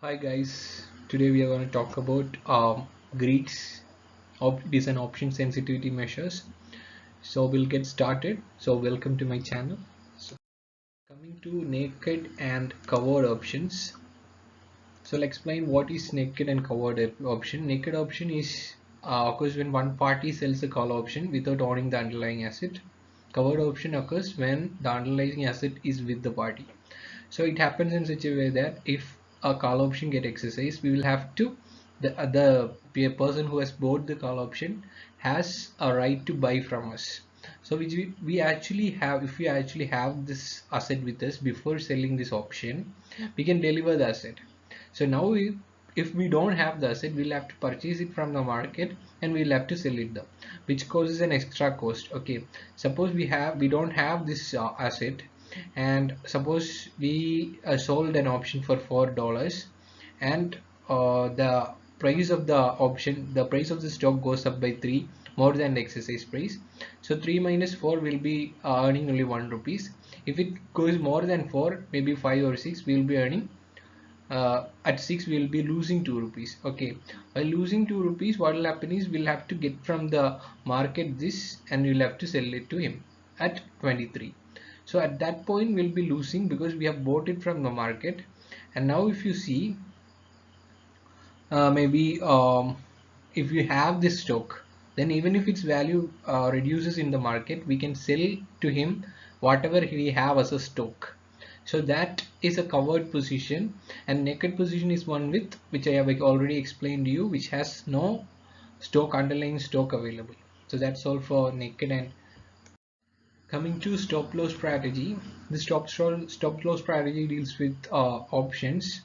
Hi guys, today we are going to talk about Greeks these and option sensitivity measures. So we'll get started. So welcome to my channel. So coming to naked and covered options. So I'll explain what is naked and covered option. Naked option is occurs when one party sells a call option without owning the underlying asset. Covered option occurs when the underlying asset is with the party. So it happens in such a way that if a call option get exercised, we will have to the person who has bought the call option has a right to buy from us. So which we actually have, if we actually have this asset with us before selling this option, we can deliver the asset. So now if we don't have the asset, we'll have to purchase it from the market and we'll have to sell it though, which causes an extra cost. Okay, suppose we don't have this asset, and suppose we sold an option for $4, and the price of the option, the price of the stock goes up by 3 more than the exercise price. So 3 minus 4 will be earning only 1 rupees. If it goes more than 4, maybe 5 or 6, we will be earning at 6 we will be losing 2 rupees. Okay, by losing 2 rupees, what will happen is we'll have to get from the market this, and we'll have to sell it to him at 23. So at that point we'll be losing because we have bought it from the market. And now if you see, maybe if you have this stock, then even if its value reduces in the market, we can sell to him whatever we have as a stock. So that is a covered position, and naked position is one with which I have already explained to you, which has no stock, underlying stock available. So that's all for naked. And coming to stop loss strategy, the stop loss strategy deals with options.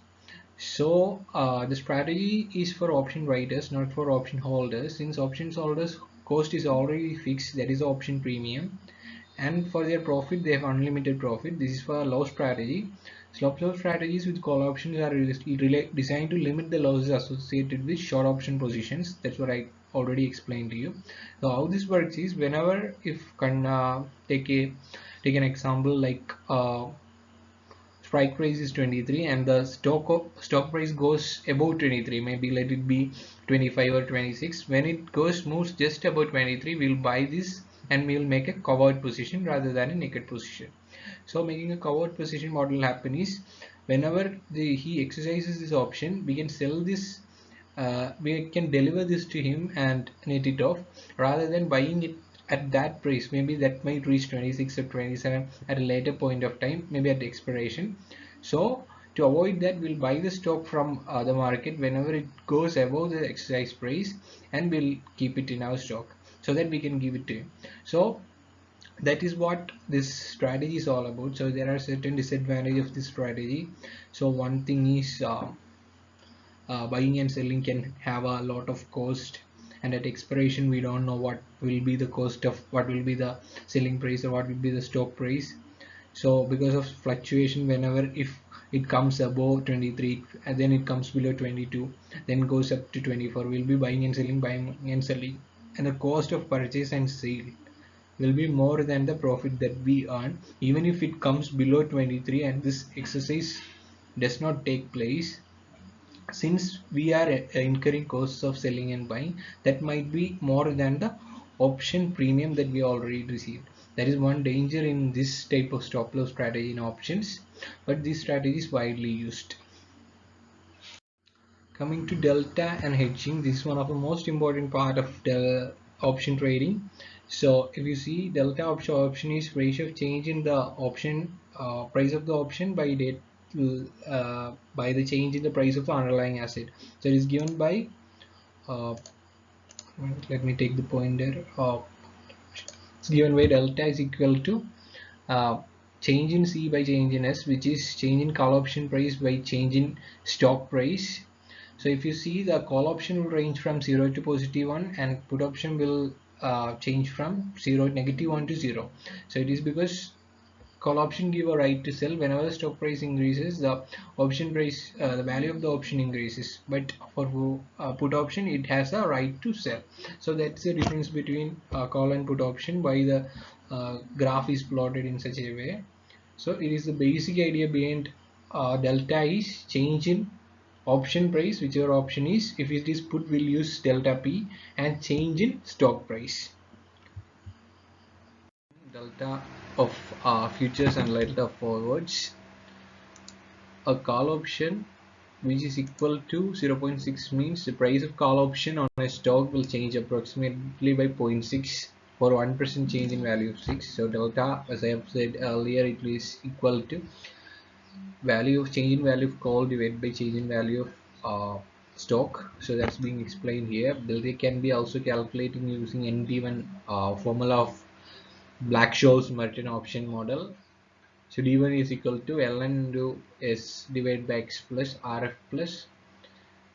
So the strategy is for option writers, not for option holders. Since option holders cost is already fixed, that is option premium, and for their profit they have unlimited profit. This is for a loss strategy. Stop loss strategies with call options are designed to limit the losses associated with short option positions. That's what I already explained to you. So how this works is, whenever if can take an example like strike price is 23 and the stock price goes above 23, maybe let it be 25 or 26. When it moves just above 23, we'll buy this and we'll make a covered position rather than a naked position. So making a covered position, what will happen is, whenever he exercises this option, we can sell this, we can deliver this to him and net it off, rather than buying it at that price. Maybe that might reach 26 or 27 at a later point of time, maybe at expiration. So to avoid that, we'll buy the stock from the market whenever it goes above the exercise price, and we'll keep it in our stock so that we can give it to him. So that is what this strategy is all about. So there are certain disadvantages of this strategy. So one thing is, buying and selling can have a lot of cost, and at expiration we don't know what will be the cost of, what will be the selling price or what will be the stock price. So because of fluctuation, whenever if it comes above 23 and then it comes below 22, then goes up to 24, we'll be buying and selling, and the cost of purchase and sale will be more than the profit that we earn. Even if it comes below 23 and this exercise does not take place, since we are incurring costs of selling and buying, that might be more than the option premium that we already received. That is one danger in this type of stop loss strategy in options, but this strategy is widely used. Coming to delta and hedging, this is one of the most important part of the option trading. So if you see, delta option is ratio of change in the option price of the option by the change in the price of the underlying asset. So it is given by uh, let me take the pointer. It's given by delta is equal to uh, change in C by change in S, which is change in call option price by change in stock price. So if you see, the call option will range from 0 to +1, and put option will change from -1 to 0. So it is because call option give a right to sell. Whenever the stock price increases, the option price, the value of the option increases, but for put option it has a right to sell. So that's the difference between call and put option, why the graph is plotted in such a way. So it is the basic idea behind delta is change in option price, whichever option is. If it is put, we'll use delta P, and change in stock price. Delta of futures and delta forwards. A call option which is equal to 0.6 means the price of call option on a stock will change approximately by 0.6 for 1% change in value of 6. So delta, as I have said earlier, it is equal to value of change in value of call divided by change in value of stock. So that's being explained here. Delta can be also calculated using ND1 formula of Black-Scholes Merton option model. So D1 is equal to ln into S divided by X plus RF plus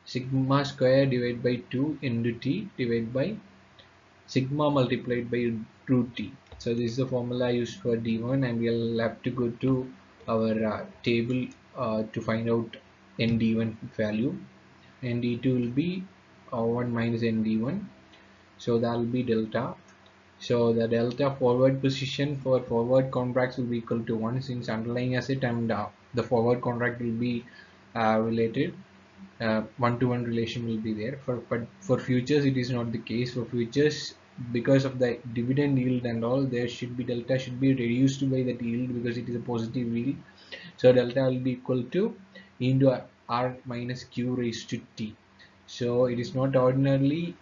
sigma square divided by 2 into T divided by sigma multiplied by root T. So this is the formula used for D1, and we'll have to go to our table to find out ND1 value. ND2 will be 1 minus ND1. So that will be delta. So the delta forward position for forward contracts will be equal to 1, since underlying asset and the forward contract will be related. One-to-one relation will be there. But for futures it is not the case. For futures, because of the dividend yield and all, there should be delta should be reduced by that yield because it is a positive yield. So delta will be equal to into R minus Q raised to T. So it is not ordinarily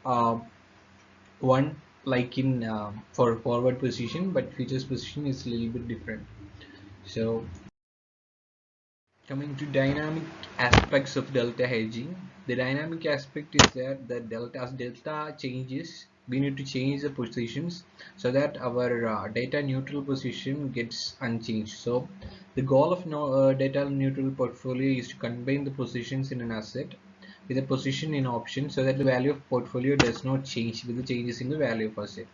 one like in for forward position, but futures position is a little bit different. So coming to dynamic aspects of delta hedging, the dynamic aspect is that the as delta changes, we need to change the positions so that our data neutral position gets unchanged. So the goal of data neutral portfolio is to combine the positions in an asset with a position in option so that the value of portfolio does not change with the changes in the value of asset.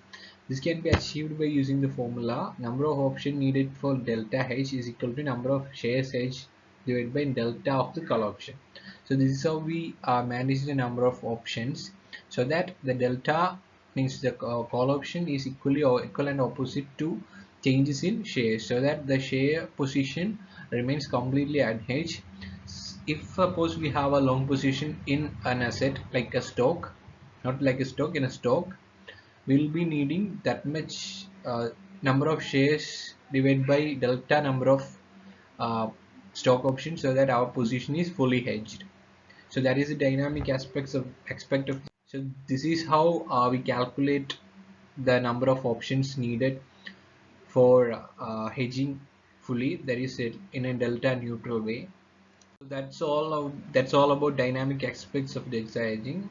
This can be achieved by using the formula number of options needed for delta hedge is equal to number of shares hedged divided by delta of the call option. So this is how we manage the number of options, so that the delta means the call option is equally or equal and opposite to changes in shares, so that the share position remains completely unhedged. If suppose we have a long position in an asset like a stock, not like a stock, in a stock, we will be needing that much number of shares divided by delta number of uh, stock options so that our position is fully hedged. So that is the dynamic aspect of. So this is how we calculate the number of options needed for hedging fully, that is it, in a delta neutral way. So that's all about dynamic aspects of delta hedging.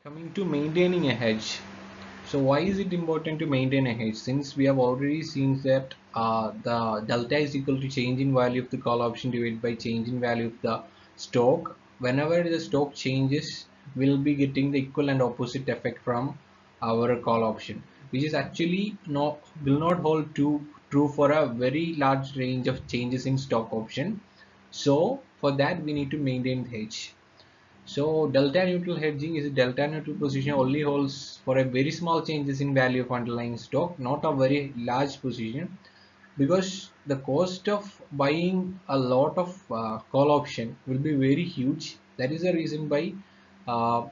Coming to maintaining a hedge. So why is it important to maintain a hedge? Since we have already seen that the delta is equal to change in value of the call option divided by change in value of the stock. Whenever the stock changes, we'll be getting the equal and opposite effect from our call option, which is actually will not hold true for a very large range of changes in stock option. So for that we need to maintain the hedge. So delta neutral hedging is a delta neutral position only holds for a very small changes in value of underlying stock, not a very large position, because the cost of buying a lot of call option will be very huge. That is the reason why uh,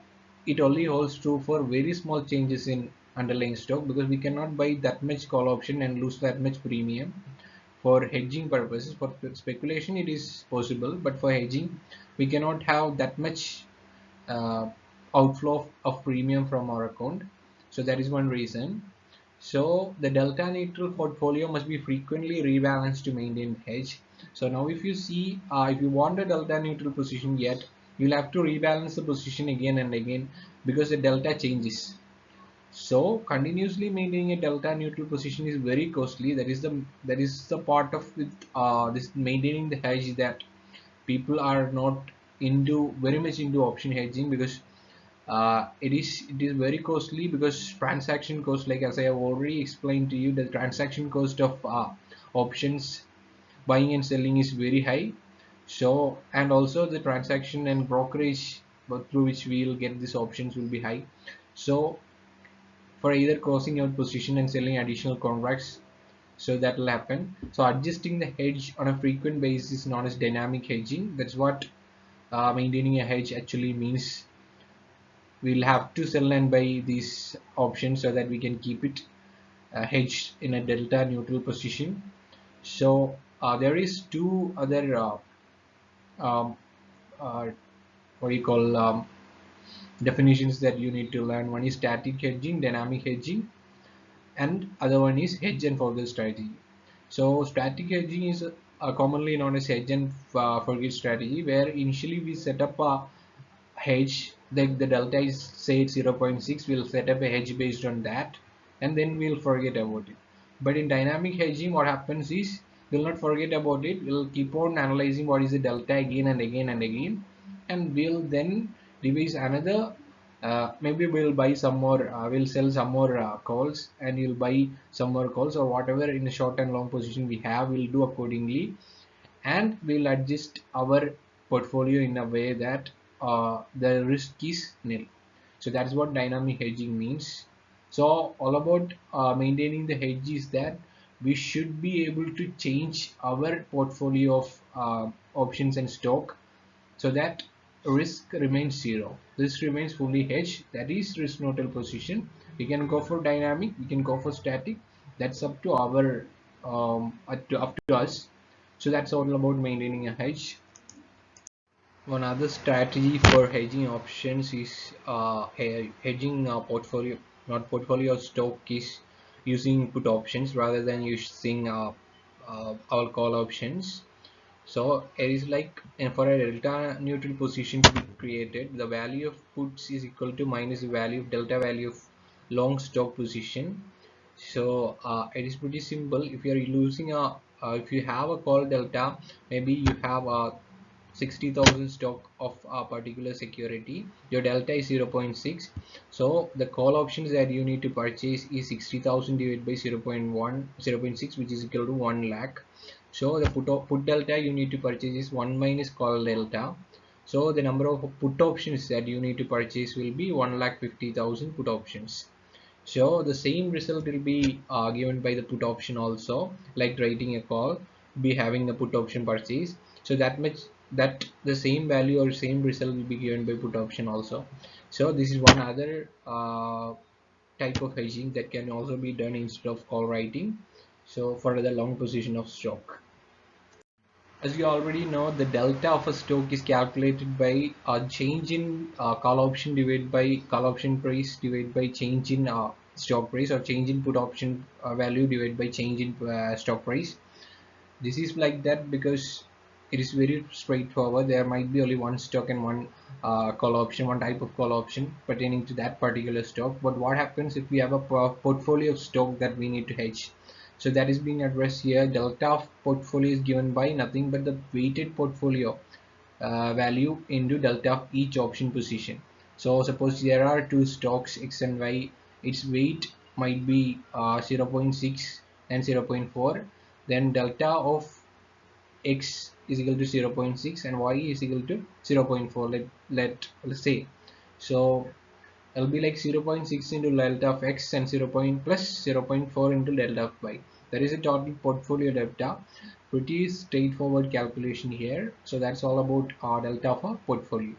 it only holds true for very small changes in underlying stock, because we cannot buy that much call option and lose that much premium. For hedging purposes, for speculation it is possible, but for hedging we cannot have that much uh, outflow of premium from our account. So that is one reason. So the delta neutral portfolio must be frequently rebalanced to maintain hedge. So now if you see, if you want a delta neutral position yet, you'll have to rebalance the position again and again because the delta changes. So continuously maintaining a delta neutral position is very costly. That is the part of with this maintaining the hedge that people are not into very much into option hedging, because it is very costly, because transaction cost, like as I have already explained to you, the transaction cost of options buying and selling is very high. So, and also the transaction and brokerage through which we will get these options will be high. So for either closing out position and selling additional contracts, so that will happen. So adjusting the hedge on a frequent basis is known as dynamic hedging. That's what maintaining a hedge actually means we'll have to sell and buy these options so that we can keep it hedged in a delta neutral position. So there is two other um, uh, what do you call definitions that you need to learn. One is static hedging, dynamic hedging, and other one is hedge and forget strategy. So static hedging is commonly known as hedge and forget strategy, where initially we set up a hedge, like the delta is say 0.6, we'll set up a hedge based on that, and then we'll forget about it. But in dynamic hedging, what happens is we'll not forget about it, we'll keep on analyzing what is the delta again and again and again, and we'll then devise another, maybe we'll buy some more, we'll sell some more calls, and you'll buy some more calls, or whatever in the short and long position we have, we'll do accordingly, and we'll adjust our portfolio in a way that the risk is nil. So that's what dynamic hedging means. So all about maintaining the hedge is that we should be able to change our portfolio of options and stock so that risk remains zero. This remains fully hedged, that is risk neutral position. We can go for dynamic, we can go for static, that's up to our up to us. So that's all about maintaining a hedge. One other strategy for hedging options is hedging portfolio, not portfolio stock, is using put options rather than using our call options. So it is like for a delta neutral position to be created, the value of puts is equal to minus the value of delta value of long stock position. So it is pretty simple. If you are losing a if you have a call delta, maybe you have a 60,000 stock of a particular security, your delta is 0.6. So the call options that you need to purchase is 60,000 divided by 0.1 0.6, which is equal to 1 lakh. So the put delta you need to purchase is 1 minus call delta. So the number of put options that you need to purchase will be 1,50,000 put options. So the same result will be given by the put option also, like writing a call, be having the put option purchase. So that much, that the same value or same result will be given by put option also. So this is one other type of hedging that can also be done instead of call writing. So for the long position of stock. As you already know, the delta of a stock is calculated by a change in call option divided by call option price divided by change in stock price, or change in put option value divided by change in stock price. This is like that because it is very straightforward. There might be only one stock and one call option, one type of call option pertaining to that particular stock. But what happens if we have a portfolio of stock that we need to hedge? So that is being addressed here. Delta of portfolio is given by nothing but the weighted portfolio value into delta of each option position. So suppose there are two stocks X and Y, its weight might be 0.6 and 0.4, then delta of X is equal to 0.6 and Y is equal to 0.4, let's say. So it'll be like 0.6 into delta of X and 0. Plus 0.4 into delta of Y. That is a total portfolio delta. Pretty straightforward calculation here. So that's all about delta of a portfolio.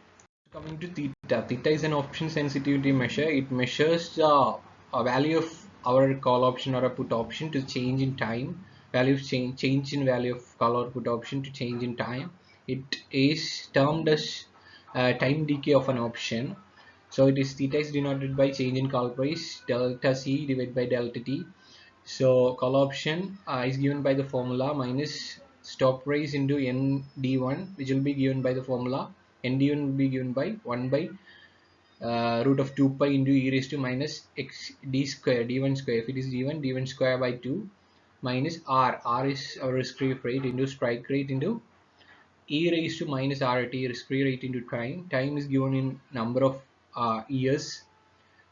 Coming to theta, theta is an option sensitivity measure. It measures the value of our call option or a put option to change in time. Value of change in value of call or put option to change in time. It is termed as time decay of an option. So it is theta is denoted by change in call price, delta C divided by delta T. So call option is given by the formula minus stop price into ND1, which will be given by the formula. ND1 will be given by 1 by root of 2 pi into e raised to minus x d square, d1 square. If it is d1, d1 square by 2 minus r. R is our risk-free rate into strike rate into e raised to minus rt, risk-free rate into time. Time is given in number of years.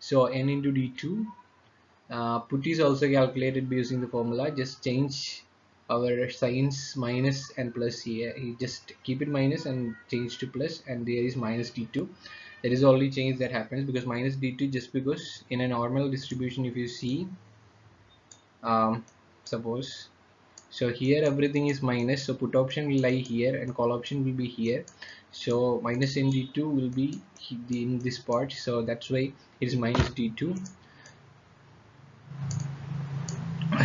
So n into d2. Put is also calculated by using the formula. Just change our signs minus and plus here. You just keep it minus and change to plus, and there is minus d2. That is the only change that happens, because minus d2 just because in a normal distribution, if you see, suppose, so here everything is minus, so put option will lie here and call option will be here. So minus ND2 will be in this part, so that's why it is minus D2.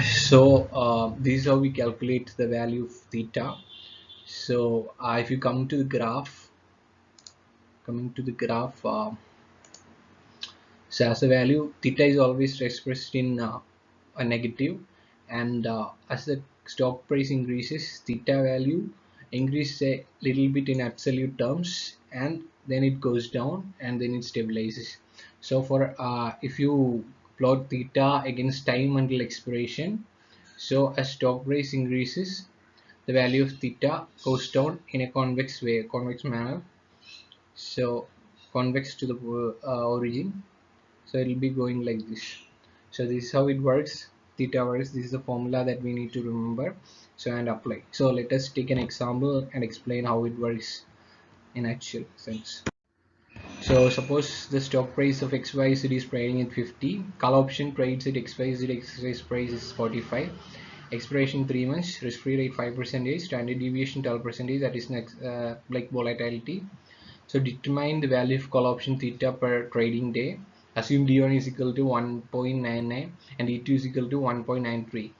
So this is how we calculate the value of theta. So if you come to the graph, coming to the graph, so as a value, theta is always expressed in a negative, and as the stock price increases, theta value increases a little bit in absolute terms, and then it goes down, and then it stabilizes. So for if you plot theta against time until expiration, so as stock price increases, the value of theta goes down in a convex way, convex manner. So convex to the origin, so it will be going like this. So this is how it works, theta works. This is the formula that we need to remember, so and apply. So let us take an example and explain how it works in actual sense. So suppose the stock price of XYZ is trading at 50, call option trades at XYZ price is 45, expiration 3 months, risk free rate 5%, standard deviation 12%, that is next like volatility. So determine the value of call option theta per trading day. Assume D1 is equal to 1.99 and D2 is equal to 1.93.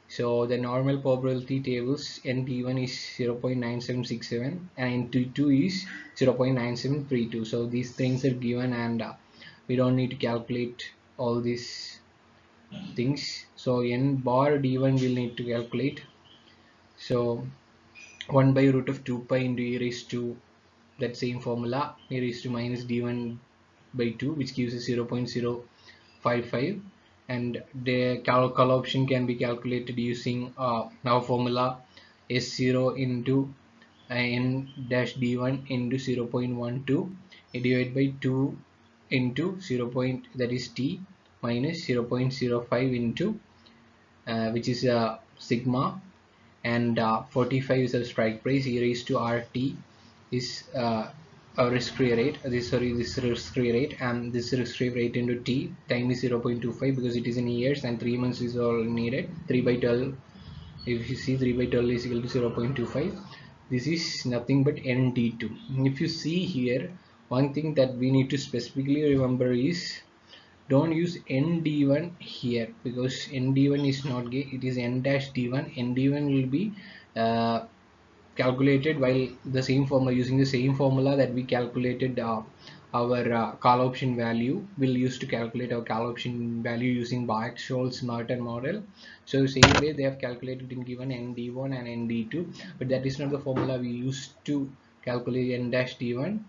So the normal probability tables, ND1 is 0.9767 and ND2 is 0.9732. So these things are given, and we don't need to calculate all these things. So N bar D1 will need to calculate. So 1 by root of 2 pi into e raised to that same formula, e raised to minus d1 by 2, which gives us 0.055, and the call option can be calculated using our formula S0 into n dash d1 into 0.12 divided by 2 into 0. That is t minus 0.05 into which is sigma, and 45 is the strike price. E raised to RT is a risk-free rate. This risk-free rate, and this risk-free rate into T. Time is 0.25 because it is in years, and 3 months is all needed. 3 by 12. If you see 3 by 12 is equal to 0.25. This is nothing but ND2. If you see here, one thing that we need to specifically remember is don't use nd1 here, because nd1 is not gay, it is n dash d1. nd1 will be uh, calculated while the same formula, using the same formula that we calculated our call option value. We'll use to calculate our call option value using Black-Scholes-Norton model. So same way they have calculated in given nd1 and nd2, but that is not the formula we used to calculate n dash d1.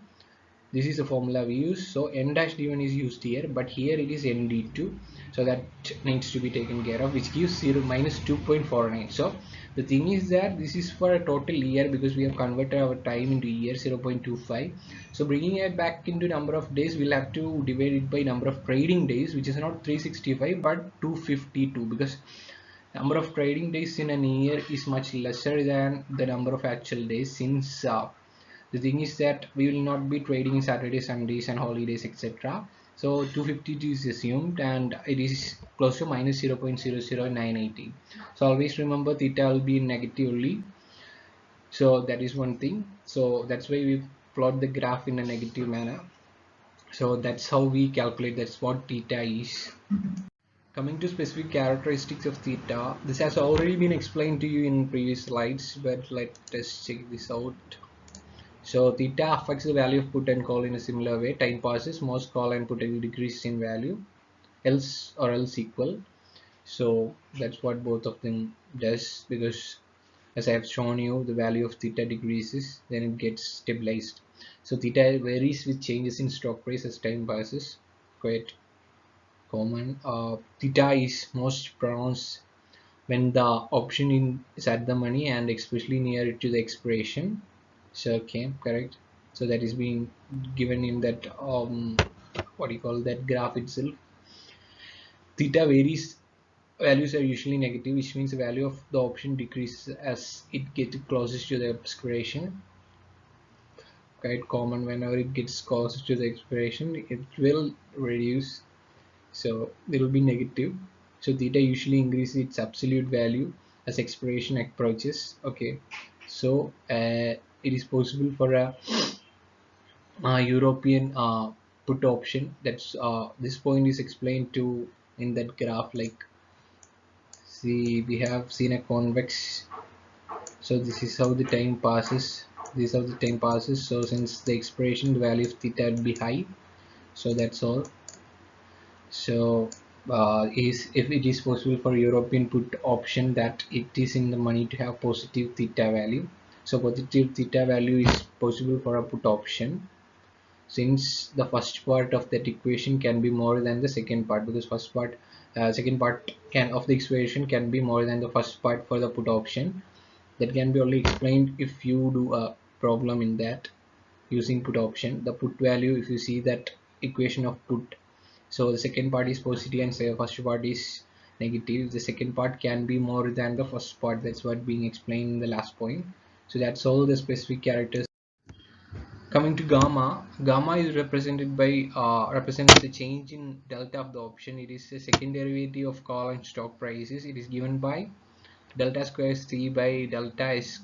This is the formula we use. So n dash d1 is used here, but here it is nd2, so that needs to be taken care of, which gives 0 minus 2.49. so the thing is that this is for a total year, because we have converted our time into year 0.25. So bringing it back into number of days, we'll have to divide it by number of trading days, which is not 365 but 252, because number of trading days in a year is much lesser than the number of actual days, since the thing is that we will not be trading Saturdays, Sundays and holidays, etc. So 252 is assumed, and it is close to minus 0.00980. So always remember theta will be negatively. So that is one thing. So that's why we plot the graph in a negative manner. So that's how we calculate, that's what theta is. Coming to specific characteristics of theta, this has already been explained to you in previous slides, but let us check this out. So theta affects the value of put and call in a similar way. Time passes, most call and put will decrease in value, else equal. So that's what both of them does, because as I have shown you, the value of theta decreases, then it gets stabilized. So theta varies with changes in stock price as time passes, quite common. Theta is most pronounced when the option is at the money, and especially near to the expiration. So okay, correct. So that is being given in that what do you call that graph itself. Theta varies, values are usually negative, which means the value of the option decreases as it gets closest to the expiration. Quite common, whenever it gets closer to the expiration it will reduce, so it will be negative. So theta usually increases its absolute value as expiration approaches. Okay, so it is possible for a European put option. That's this point is explained to in that graph. Like, see, we have seen a convex. So this is how the time passes. This is how the time passes. So since the expiration, the value of theta will be high. So that's all. So is if it is possible for European put option that it is in the money to have positive theta value. So positive theta value is possible for a put option, since the first part of that equation can be more than the second part, because second part can of the equation can be more than the first part for the put option. That can be only explained if you do a problem in that using put option. The put value, if you see that equation of put, so the second part is positive and say first part is negative, the second part can be more than the first part. That's what being explained in the last point. So that's all the specific characters. Coming to gamma, gamma is represented by represents the change in delta of the option. It is a second derivative of call and stock prices. It is given by delta square c by delta is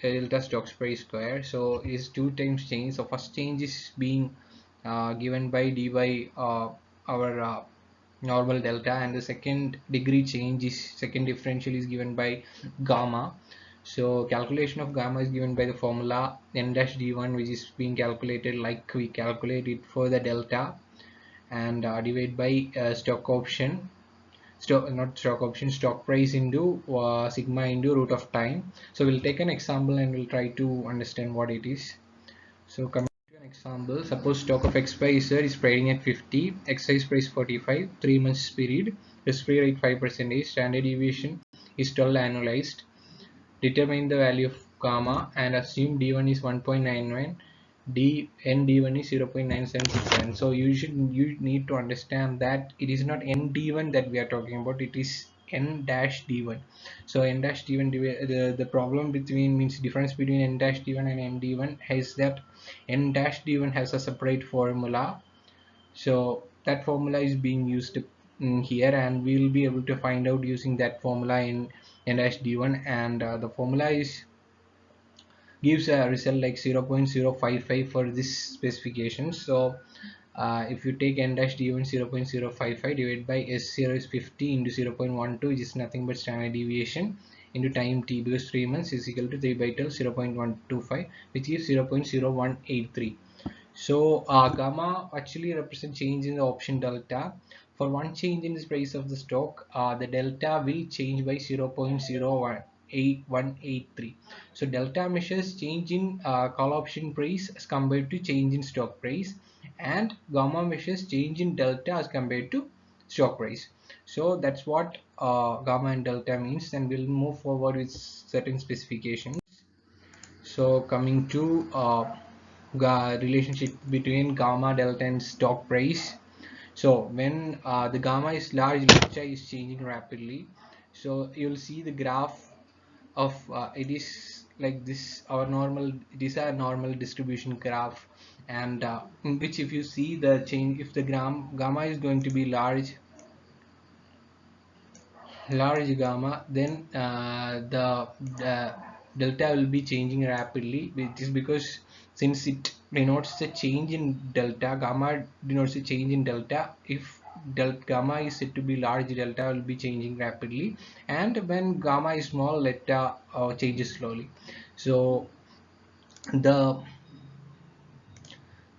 delta stock price square. So it is two times change. So first change is being given by d by our normal delta, and the second degree change is second differential is given by gamma. So calculation of gamma is given by the formula n dash d1, which is being calculated like we calculate it for the delta, and divide by stock option, not stock option, stock price into sigma into root of time. So we'll take an example and we'll try to understand what it is. So coming to an example, suppose stock of X price is trading at 50, X size price 45, 3 months period, risk-free rate 5%, standard deviation is 12 annualized. Determine the value of gamma and assume d1 is 1.91, d1 is 0.9767. So you need to understand that it is not n d1 that we are talking about, it is n dash d1. So n dash d1, the problem between means difference between n dash d1 and n d1 is that n dash d1 has a separate formula. So that formula is being used in here, and we will be able to find out using that formula in n dash d1, and the formula is gives a result like 0.055 for this specification. So if you take n dash d1 0.055 divided by s0 is 50 into 0.12, which is nothing but standard deviation into time t, because 3 months is equal to 3 by 12 0.125, which is 0.0183. So gamma actually represents change in the option delta. For one change in the price of the stock, the delta will change by 0.0183. So delta measures change in call option price as compared to change in stock price, and gamma measures change in delta as compared to stock price. So that's what gamma and delta means, and we'll move forward with certain specifications. So coming to relationship between gamma, delta, and stock price. So when the gamma is large, delta is changing rapidly. So you'll see the graph of it is like this. Our normal, it is a normal distribution graph, and in which if you see the change, if the gamma is going to be large gamma, then the delta will be changing rapidly, which is because since it denotes a change in delta, gamma denotes a change in delta. If gamma is said to be large, delta will be changing rapidly, and when gamma is small, delta changes slowly. So the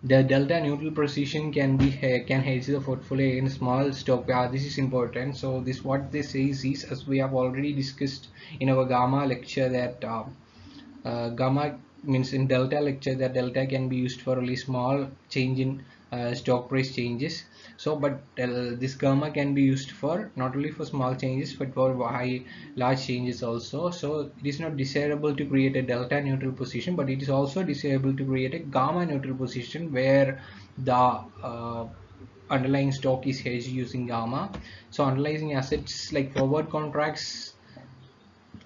delta neutral position can be can hedge the portfolio in small stock. This is important. So this what they say is, as we have already discussed in our gamma lecture, that gamma means in delta lecture, that delta can be used for only small change in stock price changes. So but this gamma can be used for not only for small changes but for large changes also. So it is not desirable to create a delta neutral position, but it is also desirable to create a gamma neutral position where the underlying stock is hedged using gamma. So underlying assets like forward contracts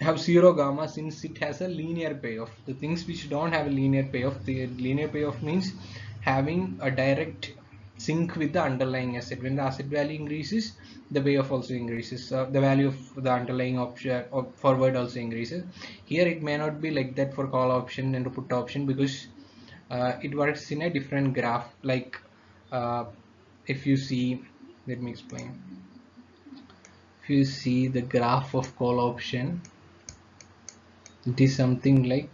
have zero gamma, since it has a linear payoff. The things which don't have a linear payoff, the linear payoff means having a direct sync with the underlying asset. When the asset value increases, the payoff also increases. The value of the underlying option or forward also increases. Here it may not be like that for call option and put option, because it works in a different graph. Like uh, if you see, let me explain. If you see the graph of call option, it is something like,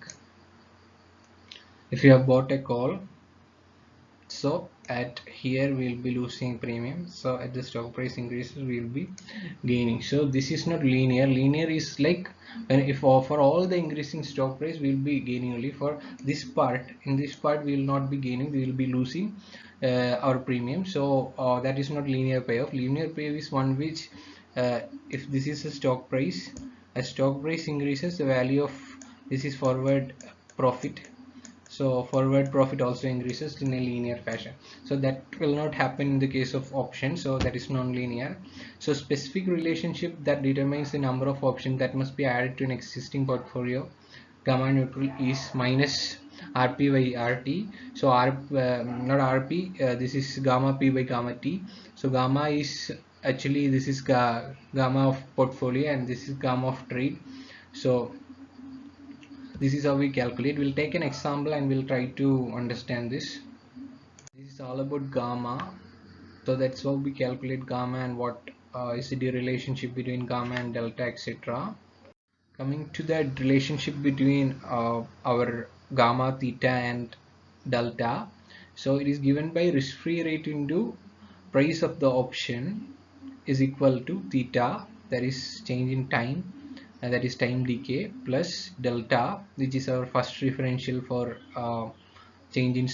if you have bought a call, so at here we'll be losing premium, so at the stock price increases we'll be gaining. So this is not linear. Linear is like when, if for all the increasing stock price we'll be gaining only. For this part, in this part we will not be gaining, we will be losing our premium. So that is not linear payoff. Linear payoff is one which, if this is a stock price, as stock price increases, the value of this is forward profit, so forward profit also increases in a linear fashion. So that will not happen in the case of options, so that is non-linear. So specific relationship that determines the number of options that must be added to an existing portfolio, gamma neutral, is minus rp by rt. So not rp, this is gamma p by gamma t. So gamma is actually, this is gamma of portfolio and this is gamma of trade. So this is how we calculate. We'll take an example and we'll try to understand this. This is all about gamma. So that's how we calculate gamma and what is the relationship between gamma and delta, etc. Coming to that relationship between our gamma, theta and delta. So it is given by risk-free rate into price of the option is equal to theta, that is change in time, and that is time decay, plus delta, which is our first referential for change in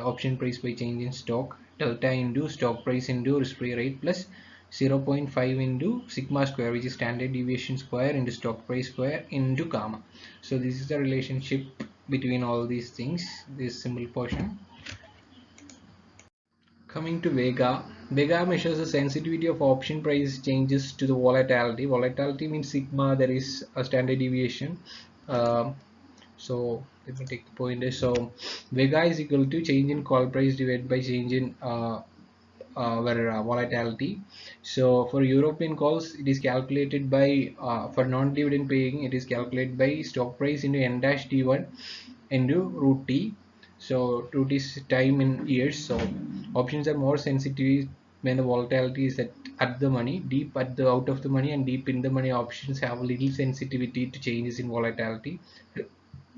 option price by change in stock, delta into stock price into risk-free rate, plus 0.5 into sigma square, which is standard deviation square, into stock price square into gamma. So this is the relationship between all these things, this simple portion. Coming to Vega, Vega measures the sensitivity of option price changes to the volatility. Volatility means sigma, there is a standard deviation. So let me take the pointer. So Vega is equal to change in call price divided by change in our volatility. So for European calls, it is calculated by, for non-dividend paying, it is calculated by stock price into n dash d1 into root t. So root is time in years. So options are more sensitive when the volatility is at the money, deep at the out of the money, and deep in the money options have little sensitivity to changes in volatility.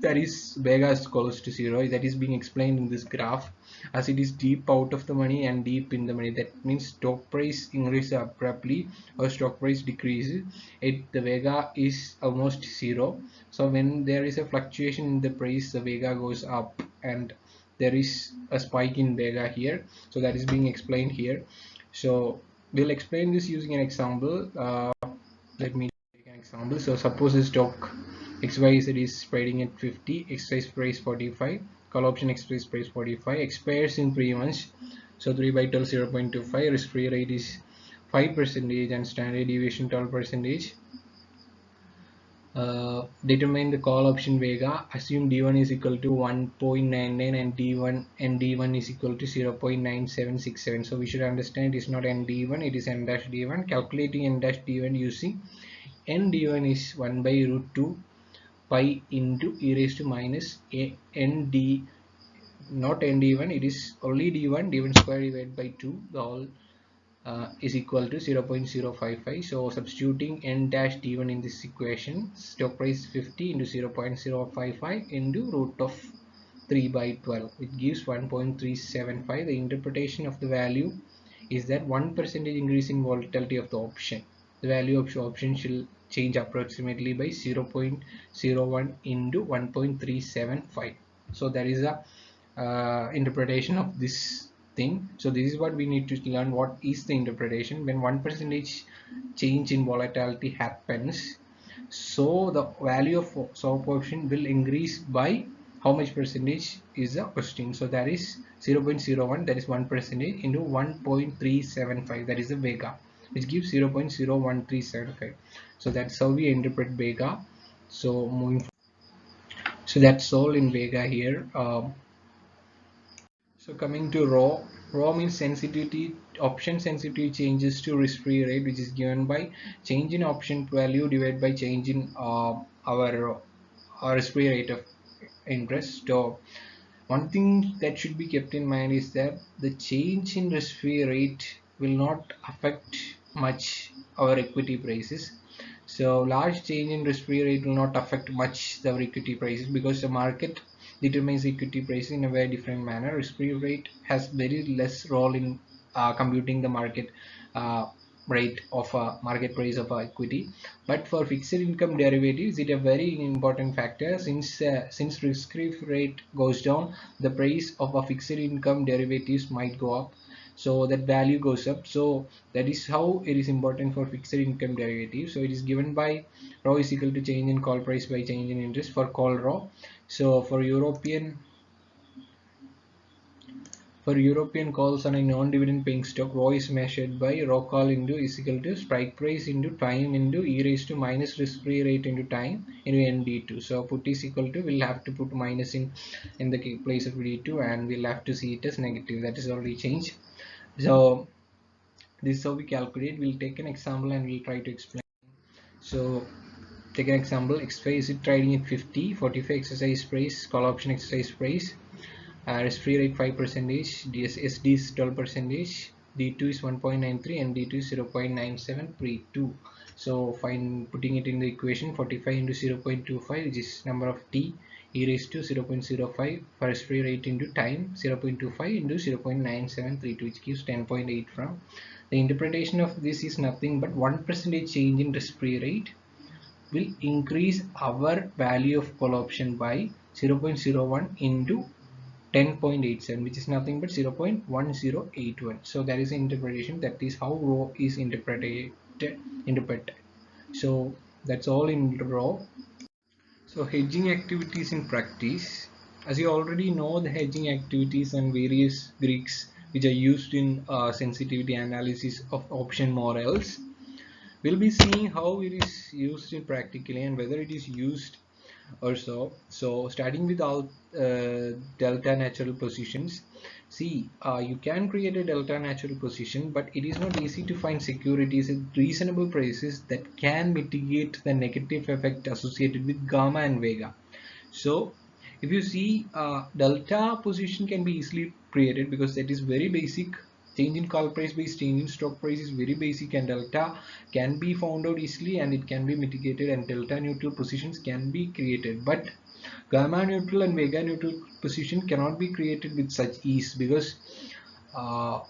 That is Vega is close to zero. That is being explained in this graph, as it is deep out of the money and deep in the money. That means stock price increases abruptly or stock price decreases. The Vega is almost zero. So when there is a fluctuation in the price, the Vega goes up and there is a spike in Vega here. So that is being explained here. So we'll explain this using an example. Let me take an example. So suppose the stock XYZ is trading at 50, exercise price 45, call option exercise price 45, expires in 3 months. So 3 by 12 0.25, risk free rate is 5% and standard deviation 12%. Determine the call option Vega. Assume D1 is equal to 1.99 and D1 is equal to 0.9767. So we should understand it is not ND1, it is N dash D1. Calculating N dash D1 using ND1 is 1 by root 2 pi into e raised to minus a nd, not nd1, it is only d1, d1 square divided by 2, the whole is equal to 0.055. So substituting n dash d1 in this equation, stock price 50 into 0.055 into root of 3 by 12, it gives 1.375. The interpretation of the value is that 1% increase in volatility of the option. The value of the option shall change approximately by 0.01 into 1.375. So that is a interpretation of this thing. So this is what we need to learn. What is the interpretation when 1% change in volatility happens? So the value of swap option will increase by how much percentage is the question. So that is 0.01, that is 1% into 1.375, that is the Vega, which gives 0.01375. So that's how we interpret Vega. So moving forward, so that's all in Vega here. So coming to raw means sensitivity, option sensitivity changes to risk-free rate, which is given by change in option value divided by change in our risk-free rate of interest. So One thing that should be kept in mind is that the change in risk-free rate will not affect much our equity prices. So large change in risk-free rate will not affect much the equity prices, because the market determines equity price in a very different manner. Risk-free rate has very less role in computing the market uh, rate of a market price of a equity. But for fixed income derivatives, it a very important factor, since risk-free rate goes down, the price of a fixed income derivatives might go up, so that value goes up. So that is how it is important for fixed income derivatives. So it is given by rho is equal to change in call price by change in interest for call rho. So for European calls on a non-dividend paying stock, rho is measured by rho call into is equal to strike price into time into e raised to minus risk-free rate into time into ND2. So put is equal to, we'll have to put minus in the place of D2, and we'll have to see it as negative. That is already changed. So this is how we calculate. We'll take an example and we'll try to explain. So take an example. X5 is it trading at 50, 45 exercise price, call option exercise price. Risk-free rate 5%, SD is 12%, D2 is 1.93, and D2 is 0.9732. So find putting it in the equation, 45 into 0.25, which is number of t, e raised to 0.05 for risk-free rate into time, 0.25 into 0.9732, which gives 10.8 from. The interpretation of this is nothing but 1% change in risk-free rate will increase our value of call option by 0.01 into 10.87, which is nothing but 0.1081. So that is the interpretation. That is how rho is interpreted. So that's all in rho. So hedging activities in practice. As you already know, the hedging activities and various Greeks which are used in sensitivity analysis of option models. We'll be seeing how it is used in practically and whether it is used or so. So starting with all delta natural positions. See, you can create a delta natural position, but it is not easy to find securities at reasonable prices that can mitigate the negative effect associated with gamma and vega. So if you see, delta position can be easily created because that is very basic. Change in call price by change in stock price is very basic, and delta can be found out easily and it can be mitigated, and delta neutral positions can be created. But gamma neutral and vega neutral position cannot be created with such ease, because uh,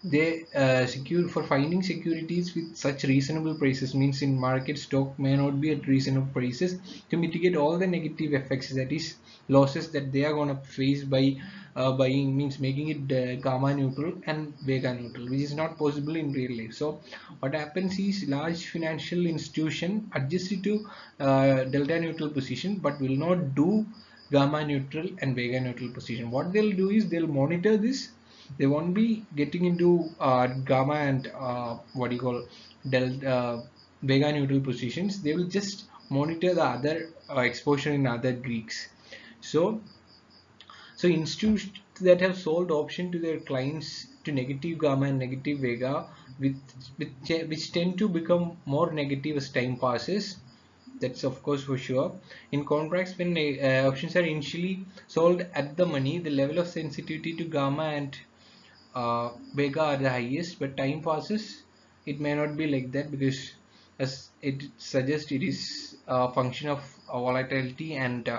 they secure for finding securities with such reasonable prices, means in market stock may not be at reasonable prices to mitigate all the negative effects, that is losses that they are going to face by buying, means making it gamma neutral and vega neutral, which is not possible in real life. So what happens is large financial institution adjust it to delta neutral position but will not do gamma neutral and vega neutral position. What they'll do is they'll monitor this. They won't be getting into gamma and what do you call delta vega neutral positions. They will just monitor the other exposure in other Greeks. So institutions that have sold option to their clients to negative gamma and negative vega, with, which tend to become more negative as time passes. That's of course for sure. In contracts, when options are initially sold at the money, the level of sensitivity to gamma and Vega are the highest, but time passes, it may not be like that, because as it suggests, it is a function of volatility and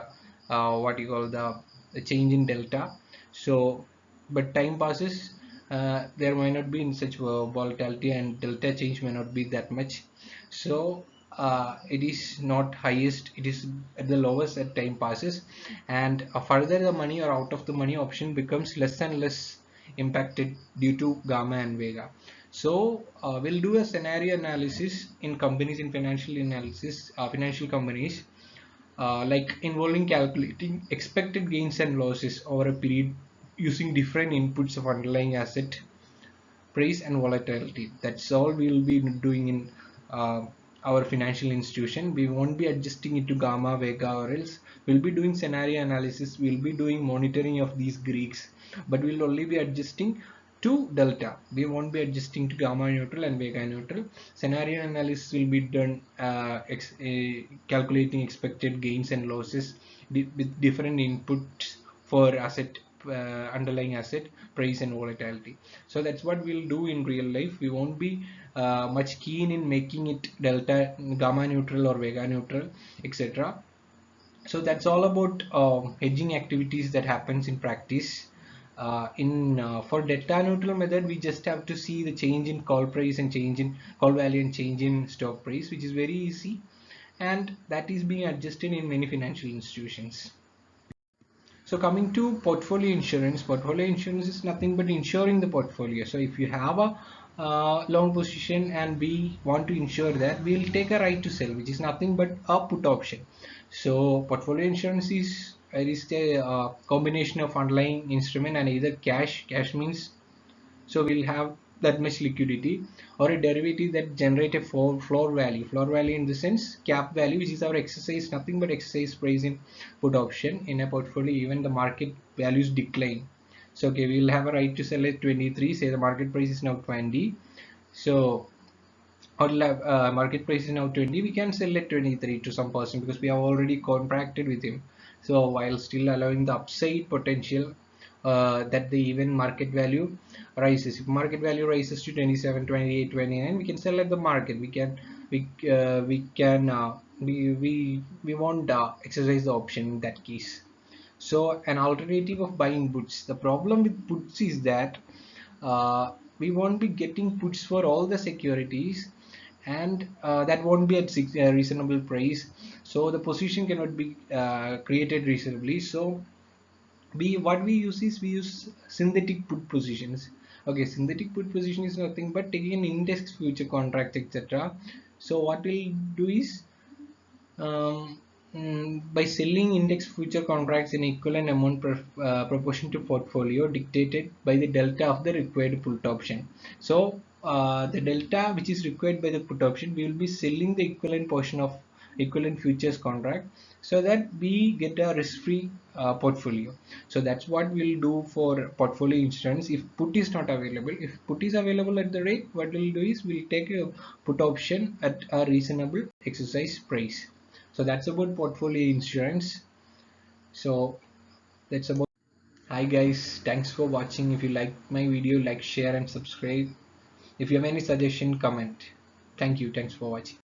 what you call the change in delta. So but time passes, there might not be in such volatility, and delta change may not be that much. So it is not highest, it is at the lowest at time passes, and further the money or out of the money option becomes less and less impacted due to gamma and vega. So we'll do a scenario analysis in companies, in financial analysis, financial companies, like involving calculating expected gains and losses over a period using different inputs of underlying asset price and volatility. That's all we'll be doing in our financial institution. We won't be adjusting it to gamma, vega, or else we'll be doing scenario analysis. We'll be doing monitoring of these Greeks, but we'll only be adjusting to delta. We won't be adjusting to gamma neutral and vega neutral. Scenario analysis will be done calculating expected gains and losses with different inputs for asset underlying asset price and volatility. So that's what we'll do in real life. We won't be much keen in making it delta gamma neutral or vega neutral, etc. So that's all about hedging activities that happens in practice. In For delta neutral method, we just have to see the change in call price and change in call value and change in stock price, which is very easy, and that is being adjusted in many financial institutions. So coming to portfolio insurance is nothing but insuring the portfolio. So if you have a long position and we want to insure that, we'll take a right to sell, which is nothing but a put option. So portfolio insurance is a combination of underlying instrument and either cash. Cash means so we'll have that much liquidity, or a derivative that generate a floor value in the sense cap value, which is our exercise, nothing but exercise price in put option in a portfolio even the market values decline. So okay, we'll have a right to sell at 23, say the market price is now 20. So or market price is now 20, we can sell at 23 to some person because we have already contracted with him. So while still allowing the upside potential that the even market value rises. If market value rises to 27, 28, 29, we can sell at the market. We won't exercise the option in that case. So an alternative of buying puts. The problem with puts is that we won't be getting puts for all the securities, and that won't be at reasonable price. So the position cannot be created reasonably. So we use synthetic put positions. Okay, synthetic put position is nothing but taking an index future contract, etc. So what we'll do is by selling index future contracts in equivalent amount proportion to portfolio dictated by the delta of the required put option. So the delta which is required by the put option, we will be selling the equivalent portion of equivalent futures contract so that we get a risk-free portfolio. So that's what we'll do for portfolio insurance. If put is not available, if put is available at the rate, what we'll do is we'll take a put option at a reasonable exercise price. So that's about portfolio insurance. So that's about. Hi guys, thanks for watching. If you like my video, like, share and subscribe. If you have any suggestion, comment. Thank you. Thanks for watching.